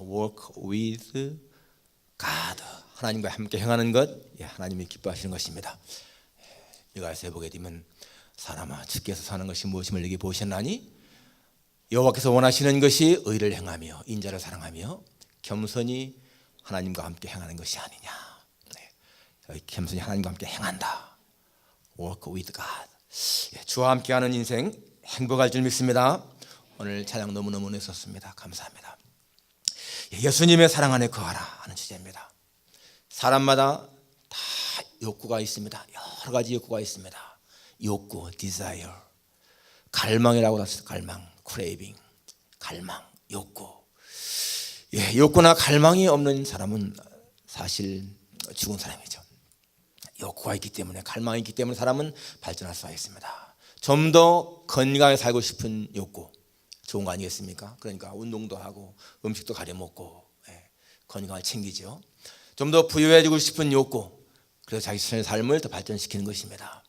walk with God. 하나님과 함께 행하는 것, 하나님이 기뻐하시는 것입니다. 여호와서 보게 되면 사람아 주께서 사는 것이 무엇임을 내게 보셨나니 여호와께서 원하시는 것이 의를 행하며 인자를 사랑하며 겸손히 하나님과 함께 행하는 것이 아니냐. 겸손히 하나님과 함께 행한다. Walk with God. 주와 함께하는 인생 행복할 줄 믿습니다. 오늘 찬양 너무너무 은혜있었습니다. 감사합니다. 예수님의 사랑 안에 거하라 하는 주제입니다. 사람마다 다 욕구가 있습니다. 여러 가지 욕구가 있습니다. 욕구, desire, 갈망이라고 했어요. 갈망, craving, 갈망, 욕구. 욕구나 갈망이 없는 사람은 사실 죽은 사람이죠. 욕구가 있기 때문에, 갈망이 있기 때문에 사람은 발전할 수가 있습니다. 좀 더 건강하게 살고 싶은 욕구, 좋은 거 아니겠습니까? 그러니까 운동도 하고 음식도 가려 먹고 건강을 챙기죠. 좀 더 부유해지고 싶은 욕구, 그래서 자기 삶을 더 발전시키는 것입니다.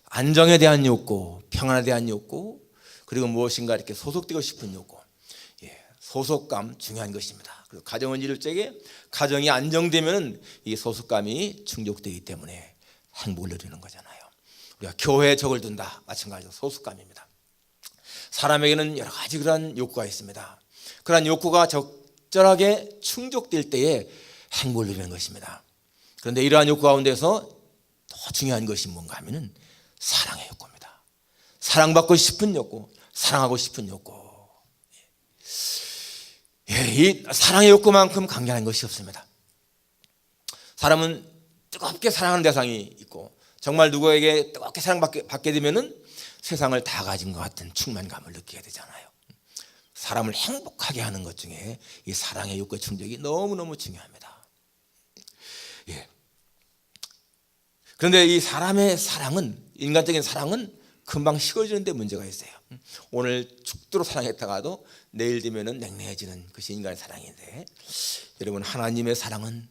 안정에 대한 욕구, 평안에 대한 욕구, 그리고 무엇인가 이렇게 소속되고 싶은 욕구, 소속감 중요한 것입니다. 그리고 가정을 이룰 적에 가정이 안정되면 이 소속감이 충족되기 때문에 행복을 누리는 거잖아요. 우리가 교회에 적을 둔다, 마찬가지로 소속감입니다. 사람에게는 여러 가지 그런 욕구가 있습니다. 그런 욕구가 적절하게 충족될 때에 행복을 누리는 것입니다. 그런데 이러한 욕구 가운데서 더 중요한 것이 뭔가 하면은 사랑의 욕구입니다. 사랑받고 싶은 욕구, 사랑하고 싶은 욕구. 이 사랑의 욕구만큼 강렬한 것이 없습니다. 사람은 뜨겁게 사랑하는 대상이 있고 정말 누구에게 뜨겁게 사랑받게 되면은 세상을 다 가진 것 같은 충만감을 느끼게 되잖아요. 사람을 행복하게 하는 것 중에 이 사랑의 욕구의 충족이 너무너무 중요합니다. 그런데 이 사람의 사랑은, 인간적인 사랑은 금방 식어지는 데 문제가 있어요. 오늘 죽도록 사랑했다가도 내일 되면은 냉랭해지는 것이 인간의 사랑인데, 여러분 하나님의 사랑은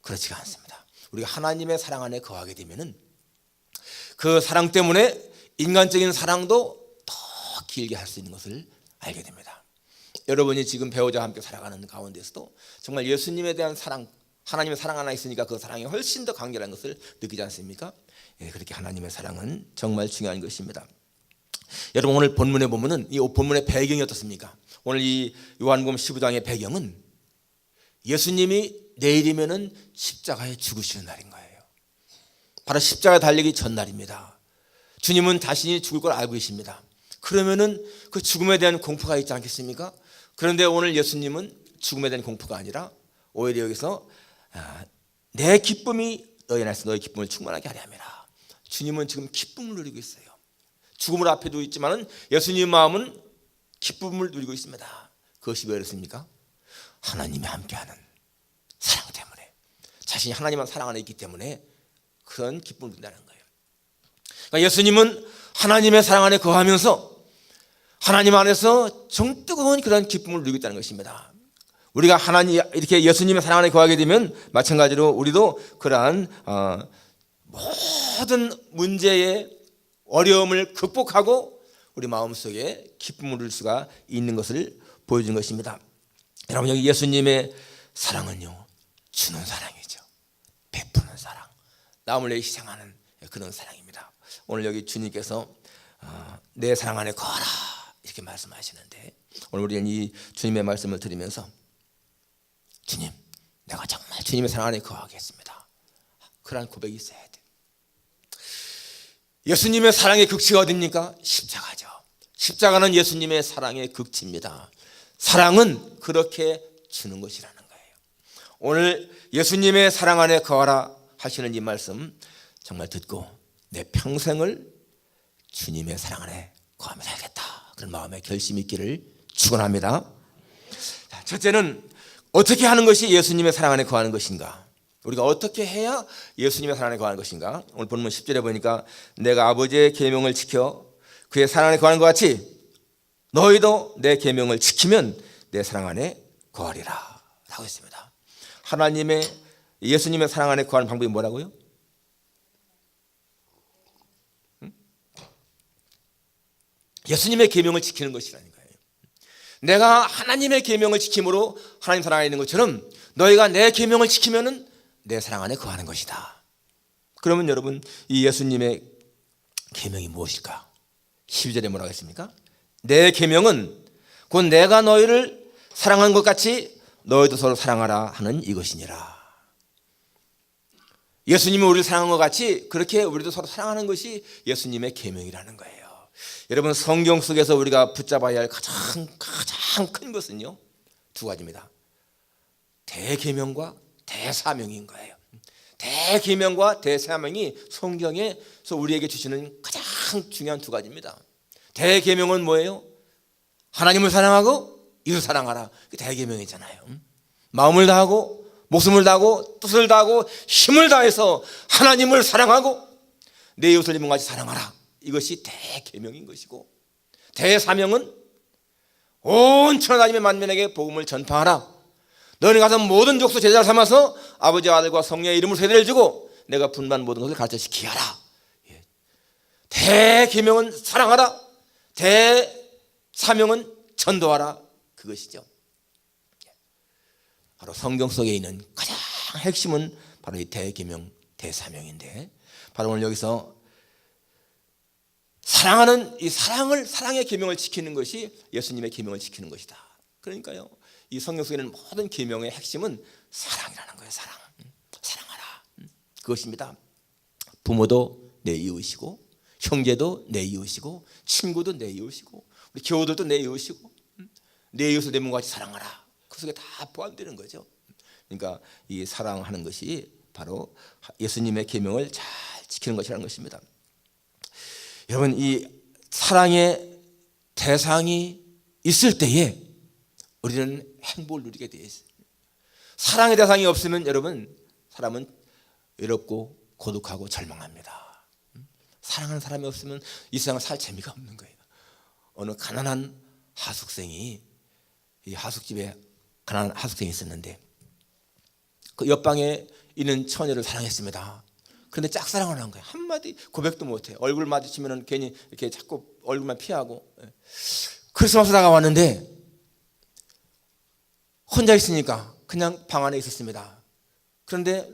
그렇지가 않습니다. 우리가 하나님의 사랑 안에 거하게 되면은 그 사랑 때문에 인간적인 사랑도 더 길게 할 수 있는 것을 알게 됩니다. 여러분이 지금 배우자와 함께 살아가는 가운데서도 정말 예수님에 대한 사랑, 하나님의 사랑 하나 있으니까 그 사랑이 훨씬 더 강렬한 것을 느끼지 않습니까? 그렇게 하나님의 사랑은 정말 중요한 것입니다. 여러분 오늘 본문에 보면은 이 본문의 배경이 어떻습니까? 오늘 이 요한복음 15장의 배경은 예수님이 내일이면은 십자가에 죽으시는 날인 거예요. 바로 십자가에 달리기 전날입니다. 주님은 자신이 죽을 걸 알고 계십니다. 그러면은 그 죽음에 대한 공포가 있지 않겠습니까? 그런데 오늘 예수님은 죽음에 대한 공포가 아니라 오히려 여기서 내 기쁨이 너희 안에서 너희 기쁨을 충만하게 하려 함이라. 주님은 지금 기쁨을 누리고 있어요. 죽음을 앞에 두고 있지만은 예수님 마음은 기쁨을 누리고 있습니다. 그것이 왜 그렇습니까? 하나님이 함께하는 사랑 때문에, 자신이 하나님만 사랑 안에 있기 때문에 그런 기쁨을 누린다는 거예요. 그러니까 예수님은 하나님의 사랑 안에 거하면서 하나님 안에서 정뜨거운 그런 기쁨을 누리고 있다는 것입니다. 우리가 하나님 이렇게 예수님의 사랑 안에 거하게 되면 마찬가지로 우리도 그러한 모든 문제의 어려움을 극복하고 우리 마음속에 기쁨을 누릴 수가 있는 것을 보여주는 것입니다. 여러분 여기 예수님의 사랑은요, 주는 사랑이죠. 베푸는 사랑, 남을 위해 희생하는 그런 사랑입니다. 오늘 여기 주님께서 내 사랑 안에 거하라 이렇게 말씀하시는데, 오늘 우리는 이 주님의 말씀을 들으면서 주님, 내가 정말 주님의 사랑 안에 거하겠습니다. 그런 고백이 있어야 돼. 예수님의 사랑의 극치가 어디입니까? 십자가죠. 십자가는 예수님의 사랑의 극치입니다. 사랑은 그렇게 주는 것이라는 거예요. 오늘 예수님의 사랑 안에 거하라 하시는 이 말씀 정말 듣고 내 평생을 주님의 사랑 안에 거하며 살겠다, 그런 마음의 결심이 있기를 축원합니다. 첫째는 어떻게 하는 것이 예수님의 사랑 안에 거하는 것인가? 우리가 어떻게 해야 예수님의 사랑 안에 거하는 것인가? 오늘 본문 10절에 보니까 내가 아버지의 계명을 지켜 그의 사랑 안에 거하는 것 같이 너희도 내 계명을 지키면 내 사랑 안에 거하리라 라고 했습니다. 하나님의, 예수님의 사랑 안에 거하는 방법이 뭐라고요? 예수님의 계명을 지키는 것이라는 거예요. 내가 하나님의 계명을 지킴으로 하나님 사랑 안에 있는 것처럼 너희가 내 계명을 지키면은 내 사랑 안에 거하는 것이다. 그러면 여러분, 이 예수님의 계명이 무엇일까? 12절에 뭐라고 했습니까? 내 계명은 곧 내가 너희를 사랑한 것 같이 너희도 서로 사랑하라 하는 이것이니라. 예수님이 우리를 사랑한 것 같이 그렇게 우리도 서로 사랑하는 것이 예수님의 계명이라는 거예요. 여러분, 성경 속에서 우리가 붙잡아야 할 가장 큰 것은요, 두 가지입니다. 대계명과 대사명인 거예요. 대계명과 대사명이 성경에서 우리에게 주시는 가장 중요한 두 가지입니다. 대계명은 뭐예요? 하나님을 사랑하고 이웃을 사랑하라. 그게 대계명이잖아요. 마음을 다하고 목숨을 다하고 뜻을 다하고 힘을 다해서 하나님을 사랑하고 내 이웃을 이웃같이 사랑하라. 이것이 대계명인 것이고, 대사명은 온 천하다님의 만민에게 복음을 전파하라. 너희는 가서 모든 족속 제자를 삼아서 아버지와 아들과 성령의 이름으로 세례를 주고 내가 분반 모든 것을 가르쳐시키게 하라. 대계명은 사랑하라, 대사명은 전도하라. 그것이죠. 바로 성경 속에 있는 가장 핵심은 바로 이 대계명, 대사명인데, 바로 오늘 여기서 사랑하는 이 사랑의 계명을 지키는 것이 예수님의 계명을 지키는 것이다. 그러니까요, 이 성경 속에 있는 모든 계명의 핵심은 사랑이라는 거예요. 사랑하라. 그것입니다. 부모도 내 이웃이고, 형제도 내 이웃이고, 친구도 내 이웃이고, 우리 교우들도 내 이웃이고, 내 이웃을 내 몸과 같이 사랑하라. 그 속에 다 포함되는 거죠. 그러니까 이 사랑하는 것이 바로 예수님의 계명을 잘 지키는 것이라는 것입니다. 여러분, 이 사랑의 대상이 있을 때에 우리는 행복을 누리게 되어 있어요. 사랑의 대상이 없으면 여러분, 사람은 외롭고 고독하고 절망합니다. 사랑하는 사람이 없으면 이 세상을 살 재미가 없는 거예요. 어느 가난한 하숙생이, 이 하숙집에 가난한 하숙생이 있었는데 그 옆방에 있는 처녀를 사랑했습니다. 그런데 짝사랑을 한 거예요. 한마디 고백도 못해. 얼굴 마주치면 괜히 이렇게 자꾸 얼굴만 피하고. 크리스마스 다가왔는데 혼자 있으니까 그냥 방 안에 있었습니다. 그런데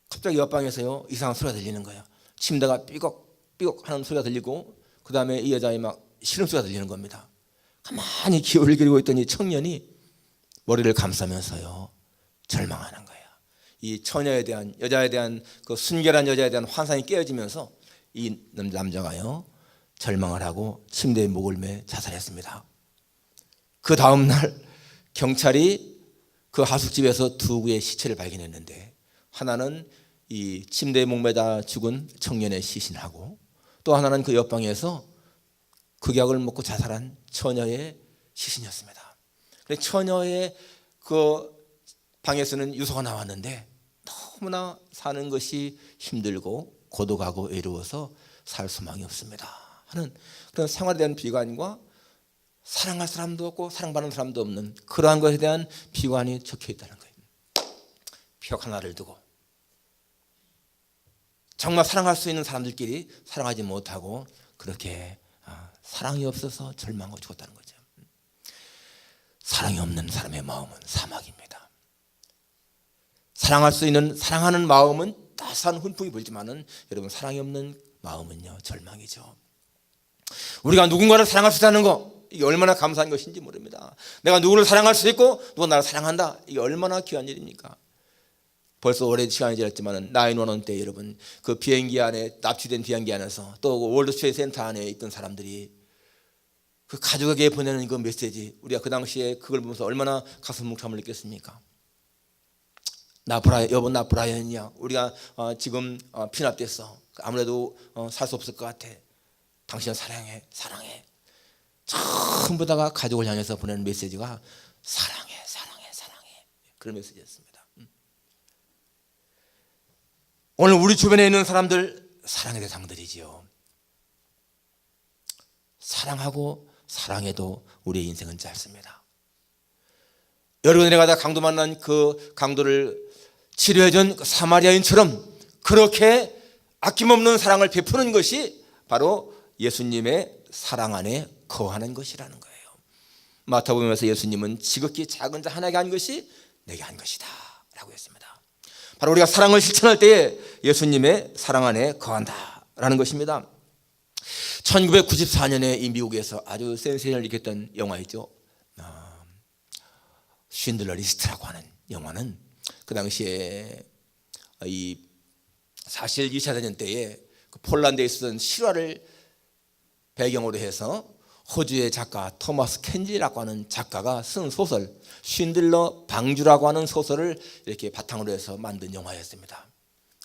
갑자기 옆방에서요, 이상한 소리가 들리는 거예요. 침대가 삐걱삐걱 하는 소리가 들리고, 그 다음에 이 여자의 막 신음소리가 들리는 겁니다. 가만히 귀를 기울이고 있더니 청년이 머리를 감싸면서요, 절망하는 거예요. 이 처녀에 대한, 여자에 대한, 그 순결한 여자에 대한 환상이 깨어지면서 이 남자가요, 절망을 하고 침대에 목을 매 자살했습니다. 그 다음날 경찰이 그 하숙집에서 두 구의 시체를 발견했는데, 하나는 이 침대에 목매다 죽은 청년의 시신하고, 또 하나는 그 옆방에서 극약을 먹고 자살한 처녀의 시신이었습니다. 처녀의 그 방에서는 유서가 나왔는데 너무나 사는 것이 힘들고 고독하고 외로워서 살 소망이 없습니다 하는 그런 생활에 대한 비관과 사랑할 사람도 없고 사랑받는 사람도 없는 그러한 것에 대한 비관이 적혀 있다는 거예요. 벽 하나를 두고 정말 사랑할 수 있는 사람들끼리 사랑하지 못하고 그렇게 사랑이 없어서 절망하고 죽었다는 거죠. 사랑이 없는 사람의 마음은 사막입니다. 사랑할 수 있는, 사랑하는 마음은 따스한 훈풍이 불지만은 여러분, 사랑이 없는 마음은요, 절망이죠. 우리가 누군가를 사랑할 수 있다는 거, 이게 얼마나 감사한 것인지 모릅니다. 내가 누구를 사랑할 수 있고 누가 나를 사랑한다, 이게 얼마나 귀한 일입니까? 벌써 오랜 시간이 지났지만 911 때 여러분, 그 비행기 안에, 납치된 비행기 안에서 또 월드 트레이드 센터 안에 있던 사람들이 그 가족에게 보내는 그 메시지, 우리가 그 당시에 그걸 보면서 얼마나 가슴 뭉클함을 느꼈습니까? 여보 나 브라이언이야. 우리가 지금 피납됐어. 아무래도 살 수 없을 것 같아. 당신을 사랑해. 전부 다가 가족을 향해서 보내는 메시지가 사랑해. 그런 메시지였습니다. 오늘 우리 주변에 있는 사람들 사랑의 대상들이지요. 사랑하고 사랑해도 우리의 인생은 짧습니다. 여러 군데 가다 강도 만난 그 강도를 치료해준 그 사마리아인처럼 그렇게 아낌없는 사랑을 베푸는 것이 바로 예수님의 사랑 안에 거하는 것이라는 거예요. 마태복음에서 예수님은 지극히 작은 자 하나에게 한 것이 내게 한 것이다 라고 했습니다. 바로 우리가 사랑을 실천할 때에 예수님의 사랑 안에 거한다 라는 것입니다. 1994년에 이 미국에서 아주 센세이션을 일으켰던 영화이죠. 쉰들러 리스트라고 하는 영화는 그 당시에 이 사실 2차 대전 때에 폴란드에 있었던 실화를 배경으로 해서 호주의 작가 토마스 켄지라고 하는 작가가 쓴 소설 쉰들러 방주라고 하는 소설을 이렇게 바탕으로 해서 만든 영화였습니다.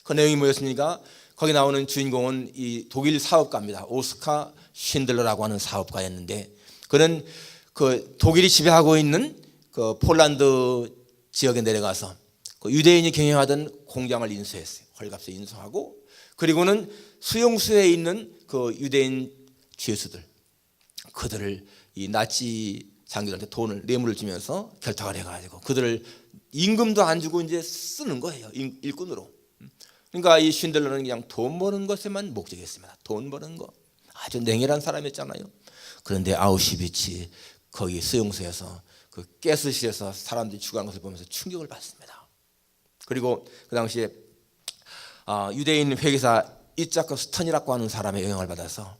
그 내용이 뭐였습니까? 거기 나오는 주인공은 이 독일 사업가입니다. 오스카 쉰들러라고 하는 사업가였는데 그는 그 독일이 지배하고 있는 그 폴란드 지역에 내려가서 그 유대인이 경영하던 공장을 인수했어요. 헐값에 인수하고 그리고는 수용소에 있는 그 유대인 죄수들 그들을 이 나치 장교들한테 돈을 뇌물을 주면서 결탁을 해가지고 그들을 임금도 안 주고 이제 쓰는 거예요. 일꾼으로. 그러니까 이 쉰들러는 그냥 돈 버는 것에만 목적했습니다. 돈 버는 거. 아주 냉혈한 사람이었잖아요. 그런데 아우슈비츠 거기 수용소에서 그 가스실에서 사람들이 죽어간 것을 보면서 충격을 받습니다. 그리고 그 당시에 유대인 회계사 이자크 스턴이라고 하는 사람의 영향을 받아서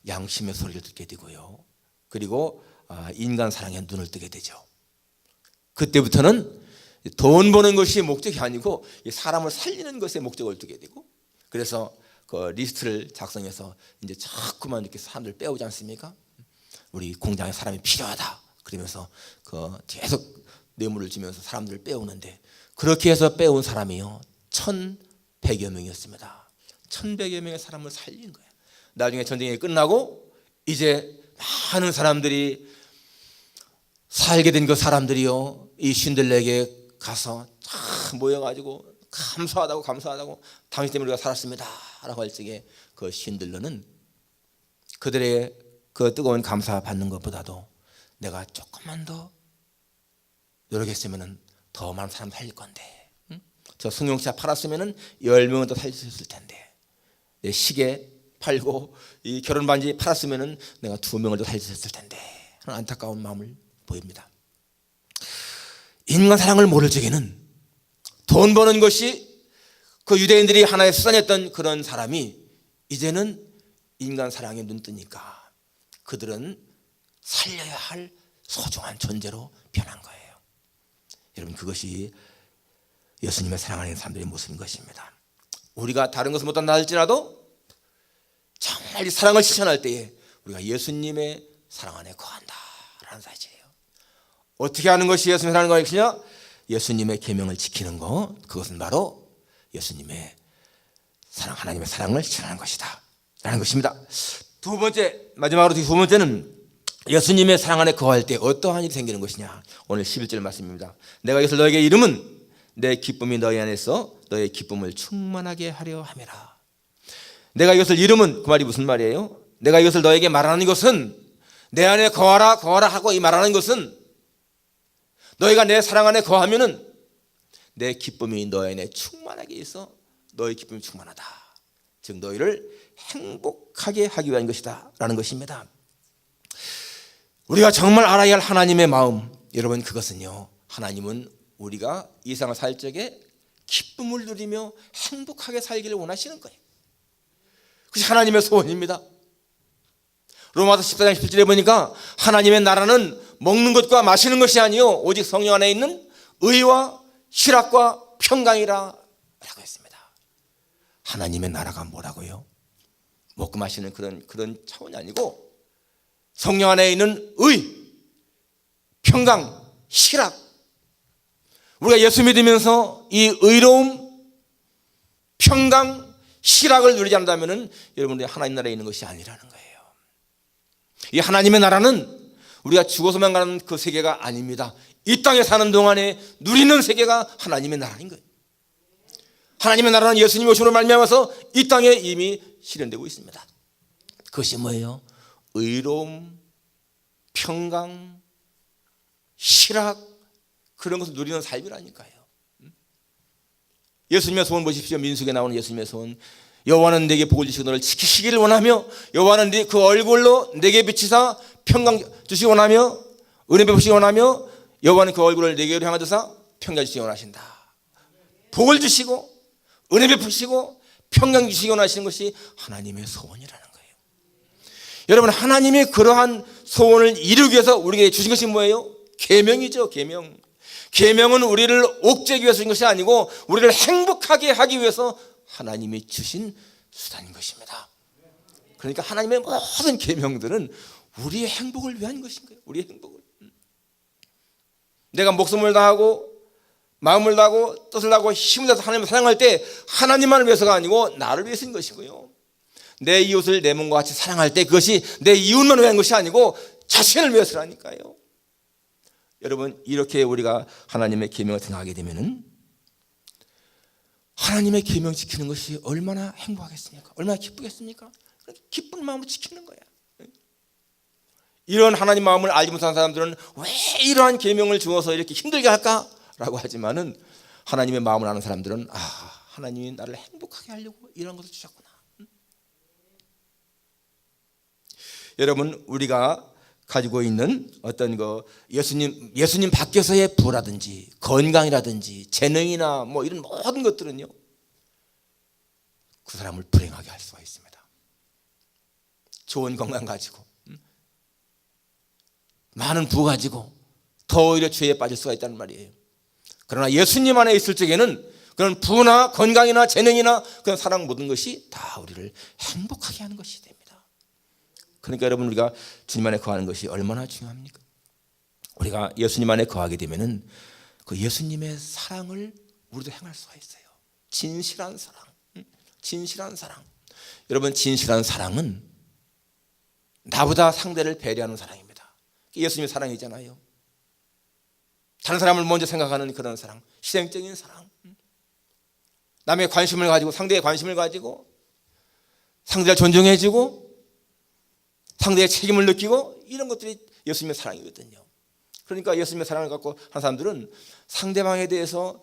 양심의 소리를 듣게 되고요. 그리고 인간 사랑에 눈을 뜨게 되죠. 그때부터는 돈 버는 것이 목적이 아니고 사람을 살리는 것에 목적을 두게 되고 그래서 그 리스트를 작성해서 이제 자꾸만 이렇게 사람들 빼오지 않습니까? 우리 공장에 사람이 필요하다. 그러면서 그 계속 뇌물을 주면서 사람들을 빼오는데 그렇게 해서 빼온 사람이요 1,100여 명이었습니다. 1,100여 명의 사람을 살린 거예요. 나중에 전쟁이 끝나고 이제 많은 사람들이 살게 된 그 사람들이요 이 쉰들러에게 가서 다 모여가지고 감사하다고 당신 때문에 우리가 살았습니다 라고 할 적에 그 쉰들러는 그들의 그 뜨거운 감사 받는 것보다도 내가 조금만 더 노력했으면 더 많은 사람 살릴 건데 저 승용차 팔았으면 10명은 더 살릴 수 있을 텐데 내 시계 팔고 이 결혼 반지 팔았으면 내가 2명을 더 살릴 수 있을 텐데 하는 안타까운 마음을 보입니다. 인간 사랑을 모를 적에는 돈 버는 것이 그 유대인들이 하나의 수단이었던 그런 사람이 이제는 인간 사랑에 눈 뜨니까 그들은 살려야 할 소중한 존재로 변한 거예요. 여러분 그것이 예수님의 사랑하는 사람들의 모습인 것입니다. 우리가 다른 것을 못한다 할지라도 정말 이 사랑을 실천할 때에 우리가 예수님의 사랑 안에 거한다라는 사실이에요. 어떻게 하는 것이 예수님의 사랑하는 것이냐? 예수님의 계명을 지키는 것 그것은 바로 예수님의 사랑 하나님의 사랑을 실천하는 것이다 라는 것입니다. 두 번째 마지막으로 두 번째는 예수님의 사랑 안에 거할 때 어떠한 일이 생기는 것이냐. 오늘 11절 말씀입니다. 내가 이것을 너에게 이름은 내 기쁨이 너희 안에서 너의 기쁨을 충만하게 하려 함이라. 내가 이것을 이름은 그 말이 무슨 말이에요? 내가 이것을 너에게 말하는 것은 내 안에 거하라 하고 이 말하는 것은 너희가 내 사랑 안에 거하면은 내 기쁨이 너희 안에 충만하게 있어 너의 기쁨이 충만하다. 즉 너희를 행복하게 하기 위한 것이다 라는 것입니다. 우리가 정말 알아야 할 하나님의 마음 여러분 그것은요 하나님은 우리가 이 세상을 살 적에 기쁨을 누리며 행복하게 살기를 원하시는 거예요. 그것이 하나님의 소원입니다. 로마서 14장 17절에 보니까 하나님의 나라는 먹는 것과 마시는 것이 아니요 오직 성령 안에 있는 의와 희락과 평강이라 라고 했습니다. 하나님의 나라가 뭐라고요? 먹고 마시는 그런 차원이 아니고 성령 안에 있는 의, 평강, 희락. 우리가 예수 믿으면서 이 의로움, 평강, 희락을 누리지 않는다면 여러분들이 하나님 나라에 있는 것이 아니라는 거예요. 이 하나님의 나라는 우리가 죽어서만 가는 그 세계가 아닙니다. 이 땅에 사는 동안에 누리는 세계가 하나님의 나라인 거예요. 하나님의 나라는 예수님이 오심으로 말미암아서 이 땅에 이미 실현되고 있습니다. 그것이 뭐예요? 의로움, 평강, 희락 그런 것을 누리는 삶이라니까요. 예수님의 소원 보십시오. 민수기에 나오는 예수님의 소원. 여호와는 내게 복을 주시고 너를 지키시기를 원하며 여호와는 그 얼굴로 내게 비치사 평강 주시기 원하며 은혜 베푸시기 원하며 여호와는 그 얼굴을 내게로 향하셔서 평강 주시기 원하신다. 복을 주시고 은혜 베푸시고 평강 주시기 원하시는 것이 하나님의 소원이라는 거예요. 여러분, 하나님이 그러한 소원을 이루기 위해서 우리에게 주신 것이 뭐예요? 계명이죠. 계명. 계명은 우리를 옥죄기 위해서 준 것이 아니고 우리를 행복하게 하기 위해서 하나님이 주신 수단인 것입니다. 그러니까 하나님의 모든 계명들은 우리의 행복을 위한 것인 거예요. 우리의 행복을. 내가 목숨을 다하고 마음을 다하고 뜻을 다하고 힘을 다해서 하나님을 사랑할 때 하나님만을 위해서가 아니고 나를 위해서인 것이고요. 내 이웃을 내 몸과 같이 사랑할 때 그것이 내 이웃만 위한 것이 아니고 자신을 위해서라니까요. 여러분, 이렇게 우리가 하나님의 계명을 생각하게 되면은 하나님의 계명 지키는 것이 얼마나 행복하겠습니까? 얼마나 기쁘겠습니까? 기쁜 마음으로 지키는 거야. 이런 하나님 마음을 알지 못하는 사람들은 왜 이러한 계명을 주어서 이렇게 힘들게 할까라고 하지만은 하나님의 마음을 아는 사람들은 하나님이 나를 행복하게 하려고 이런 것을 주셨구나. 여러분, 우리가 가지고 있는 어떤 예수님 밖에서의 부라든지 건강이라든지 재능이나 뭐 이런 모든 것들은요, 그 사람을 불행하게 할 수가 있습니다. 좋은 건강 가지고 많은 부 가지고 더 오히려 죄에 빠질 수가 있다는 말이에요. 그러나 예수님 안에 있을 적에는 그런 부나 건강이나 재능이나 그런 사랑 모든 것이 다 우리를 행복하게 하는 것이 됩니다. 그러니까 여러분, 우리가 주님 안에 거하는 것이 얼마나 중요합니까? 우리가 예수님 안에 거하게 되면은 그 예수님의 사랑을 우리도 행할 수가 있어요. 진실한 사랑, 진실한 사랑. 여러분, 진실한 사랑은 나보다 상대를 배려하는 사랑입니다. 예수님의 사랑이잖아요. 다른 사람을 먼저 생각하는 그런 사랑, 희생적인 사랑. 남의 관심을 가지고, 상대의 관심을 가지고 상대를 존중해주고 상대의 책임을 느끼고, 이런 것들이 예수님의 사랑이거든요. 그러니까 예수님의 사랑을 갖고 한 사람들은 상대방에 대해서,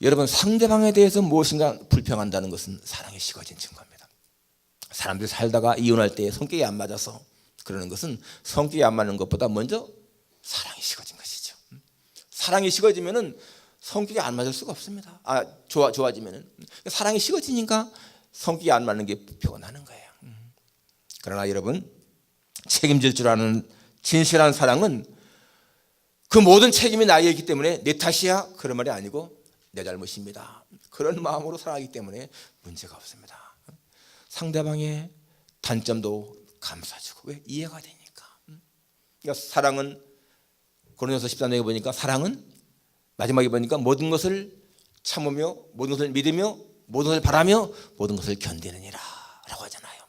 여러분, 상대방에 대해서 무엇인가 불평한다는 것은 사랑이 식어진 증거입니다. 사람들이 살다가 이혼할 때 성격이 안 맞아서 그러는 것은 성격이 안 맞는 것보다 먼저 사랑이 식어진 것이죠. 사랑이 식어지면은 성격이 안 맞을 수가 없습니다. 좋아지면은 사랑이 식어지니까 성격이 안 맞는 게 표현하는 거예요. 그러나 여러분, 책임질 줄 아는 진실한 사랑은 그 모든 책임이 나에게 있기 때문에 내 탓이야 그런 말이 아니고 내 잘못입니다, 그런 마음으로 살아가기 때문에 문제가 없습니다. 상대방의 단점도 감싸주고, 왜? 이해가 되니까. 그러니까 사랑은, 고린도서 13장에 보니까 사랑은 마지막에 보니까 모든 것을 참으며 모든 것을 믿으며 모든 것을 바라며 모든 것을 견디느니라 라고 하잖아요.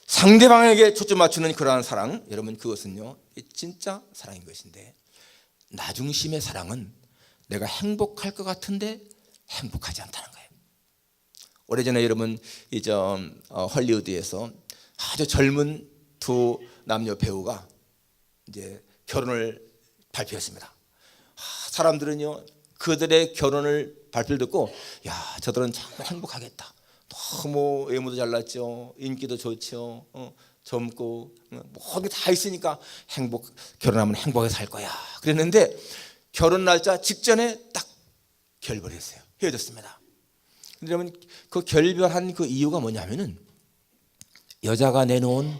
상대방에게 초점 맞추는 그러한 사랑, 여러분, 그것은요 진짜 사랑인 것인데, 나중심의 사랑은 내가 행복할 것 같은데 행복하지 않다는 거예요. 오래전에 여러분, 헐리우드에서 아주 젊은 두 남녀 배우가 이제 결혼을 발표했습니다. 사람들은요 그들의 결혼을 발표를 듣고, 야, 저들은 정말 행복하겠다. 너무 외모도 잘났죠, 인기도 좋죠, 젊고 모든 게 다 있으니까 결혼하면 행복하게 살 거야 그랬는데, 결혼 날짜 직전에 딱 결별했어요. 헤어졌습니다. 근데 여러분, 그 결별한 그 이유가 뭐냐면은 여자가 내놓은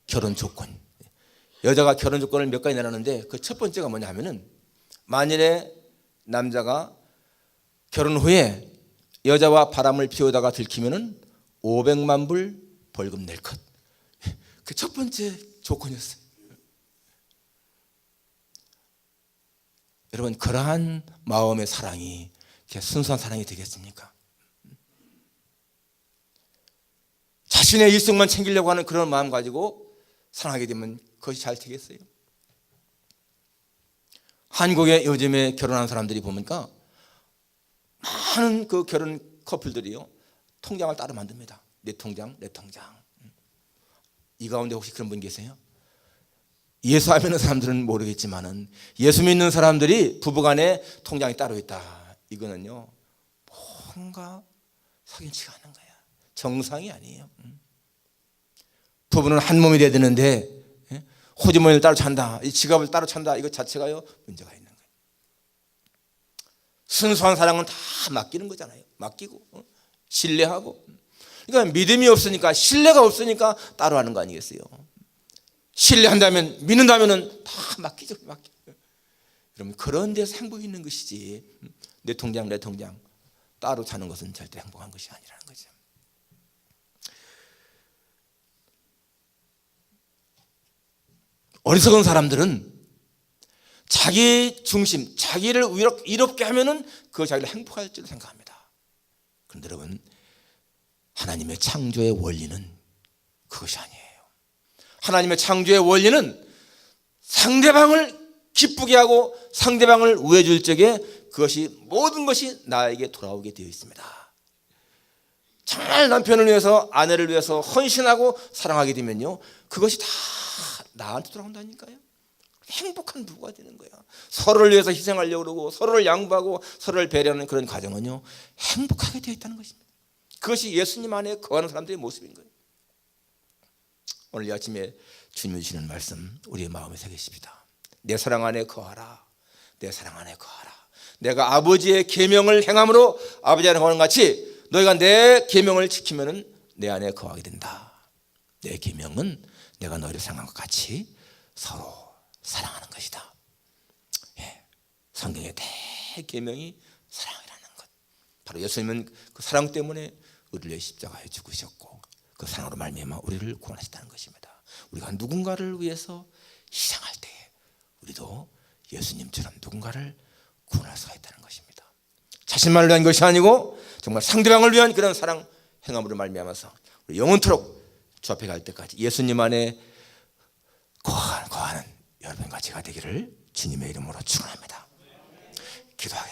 결혼 조건, 여자가 결혼 조건을 몇 가지 내놨는데 그 첫 번째가 뭐냐면은, 만일에 남자가 결혼 후에 여자와 바람을 피우다가 들키면은 500만 불 벌금 낼 것. 그 첫 번째 조건이었어요. 여러분, 그러한 마음의 사랑이 순수한 사랑이 되겠습니까? 자신의 일생만 챙기려고 하는 그런 마음 가지고 사랑하게 되면 그것이 잘 되겠어요? 한국에 요즘에 결혼한 사람들이 보니까 많은 그 결혼 커플들이요 통장을 따로 만듭니다. 내 통장, 내 통장. 이 가운데 혹시 그런 분 계세요? 예수 안 믿는 사람들은 모르겠지만은 예수 믿는 사람들이 부부간에 통장이 따로 있다. 이거는요 뭔가 사기치가 않는 거야. 정상이 아니에요. 부부는 한 몸이 돼야 되는데 호주머니를 따로 찬다, 이 지갑을 따로 찬다, 이거 자체가요 문제가 있는 거예요. 순수한 사랑은 다 맡기는 거잖아요. 맡기고 신뢰하고. 그러니까 믿음이 없으니까, 신뢰가 없으니까 따로 하는 거 아니겠어요? 신뢰한다면, 믿는다면은 다 맡기죠. 그러면 그런 데서 행복이 있는 것이지, 내 통장 따로 사는 것은 절대 행복한 것이 아니라는 거죠. 어리석은 사람들은 자기 중심, 자기를 이롭게 하면은 그 자기를 행복할 줄 생각합니다. 그런데 여러분, 하나님의 창조의 원리는 그것이 아니에요. 하나님의 창조의 원리는 상대방을 기쁘게 하고 상대방을 우애 줄 적에 그것이 모든 것이 나에게 돌아오게 되어 있습니다. 정말 남편을 위해서, 아내를 위해서 헌신하고 사랑하게 되면요, 그것이 다 나한테 돌아온다니까요. 행복한 부부가 되는 거야. 서로를 위해서 희생하려고 그러고 서로를 양보하고 서로를 배려하는 그런 가정은요, 행복하게 되어 있다는 것입니다. 그것이 예수님 안에 거하는 사람들의 모습인 거예요. 오늘 이 아침에 주님이 주시는 말씀 우리의 마음에 새기십시다. 내 사랑 안에 거하라. 내 사랑 안에 거하라. 내가 아버지의 계명을 행함으로 아버지 안에 거하는 같이 너희가 내 계명을 지키면은 내 안에 거하게 된다. 내 계명은 내가 너희를 사랑한 것 같이 서로 사랑하는 것이다. 예, 성경의 대계명이 사랑이라는 것. 바로 예수님은 그 사랑 때문에 우리를 위해 십자가에 죽으셨고 그 사랑으로 말미암아 우리를 구원하셨다는 것입니다. 우리가 누군가를 위해서 희생할 때에 우리도 예수님처럼 누군가를 구원할 수가 있다는 것입니다. 자신만을 위한 것이 아니고 정말 상대방을 위한 그런 사랑 행함으로 말미암아서 우리 영원토록 주 앞에 갈 때까지 예수님 안에 거하는 여러분과 제가 되기를 주님의 이름으로 축원합니다. 기도하겠습니다.